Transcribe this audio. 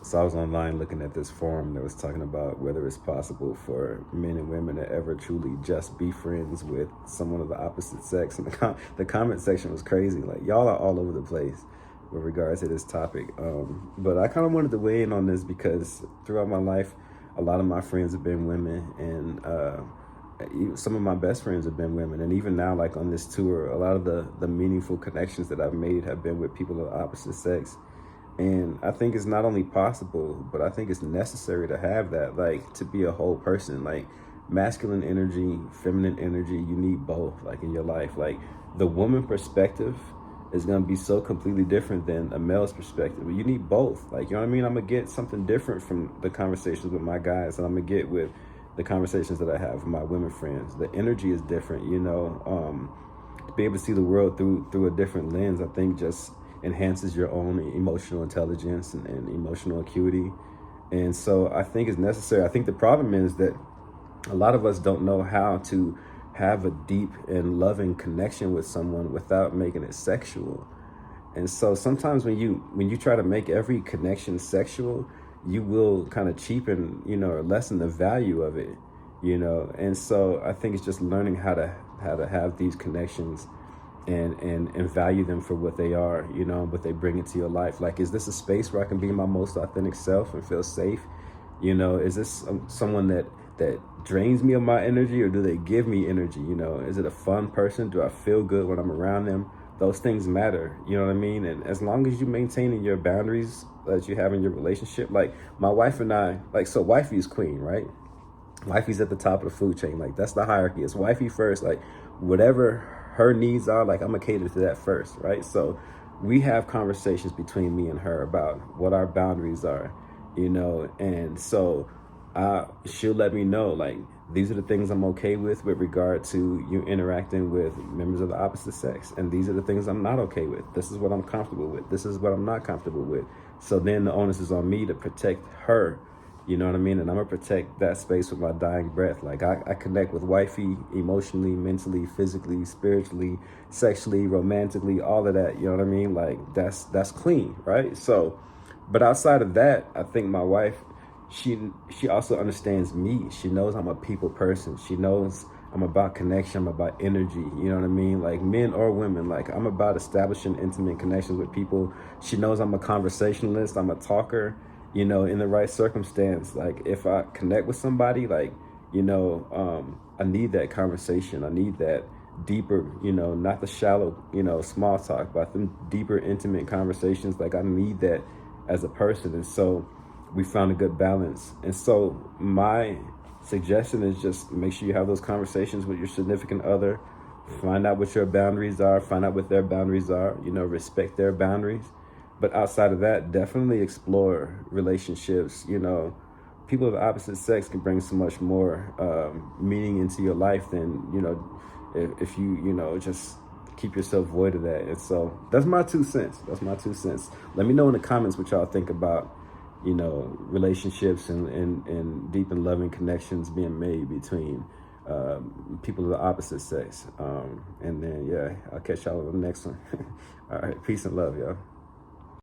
So I was online looking at this forum that was talking about whether it's possible for men and women to ever truly just be friends with someone of the opposite sex. And the comment section was crazy. Like, y'all are all over the place with regards to this topic. But I kind of wanted to weigh in on this because throughout my life, a lot of my friends have been women, and some of my best friends have been women. And even now, like on this tour, a lot of the meaningful connections that I've made have been with people of the opposite sex. And I think it's not only possible, but I think it's necessary to have that, like to be a whole person, like masculine energy, feminine energy, you need both, like in your life. Like the woman perspective is going to be so completely different than a male's perspective. But you need both. Like, you know what I mean? I'm going to get something different from the conversations with my guys, and I'm going to get with the conversations that I have with my women friends. The energy is different, you know. To be able to see the world through a different lens, I think just enhances your own emotional intelligence and emotional acuity. And so I think it's necessary. I think the problem is that a lot of us don't know how to have a deep and loving connection with someone without making it sexual. And so sometimes when you try to make every connection sexual, you will kind of cheapen, you know, or lessen the value of it, you know. And so I think it's just learning how to have these connections and value them for what they are, you know, what they bring into your life. Like, is this a space where I can be my most authentic self and feel safe? You know, is this someone that drains me of my energy, or do they give me energy? You know, is it a fun person? Do I feel good when I'm around them? Those things matter, you know what I mean? And as long as you maintaining your boundaries that you have in your relationship, like my wife and I, like, so wifey is queen, right? Wifey's at the top of the food chain. Like, that's the hierarchy. It's wifey first. Like, whatever her needs are, like, I'm gonna cater to that first, right? So we have conversations between me and her about what our boundaries are, you know. And so she'll let me know, like, these are the things I'm okay with regard to you interacting with members of the opposite sex, and these are the things I'm not okay with. This is what I'm comfortable with. This is what I'm not comfortable with. So then the onus is on me to protect her, you know what I mean? And I'm gonna protect that space with my dying breath. Like, I connect with wifey emotionally, mentally, physically, spiritually, sexually, romantically, all of that, you know what I mean? Like, that's clean, right? So, but outside of that, I think my wife, she also understands me. She knows I'm a people person. She knows I'm about connection, I'm about energy, you know what I mean? Like, men or women, like, I'm about establishing intimate connections with people. She knows I'm a conversationalist, I'm a talker, you know, in the right circumstance. Like, if I connect with somebody, like, you know, I need that conversation. I need that deeper, you know, not the shallow, you know, small talk, but the deeper, intimate conversations. Like, I need that as a person. And so we found a good balance. And so my suggestion is just make sure you have those conversations with your significant other. Find out what your boundaries are. Find out what their boundaries are. You know, respect their boundaries. But outside of that, definitely explore relationships. You know, people of the opposite sex can bring so much more meaning into your life than, you know, if you know, just keep yourself void of that. And so that's my 2 cents. That's my 2 cents. Let me know in the comments what y'all think about, you know, relationships and deep and loving connections being made between people of the opposite sex. And then, yeah, I'll catch y'all on the next one. All right, peace and love, y'all.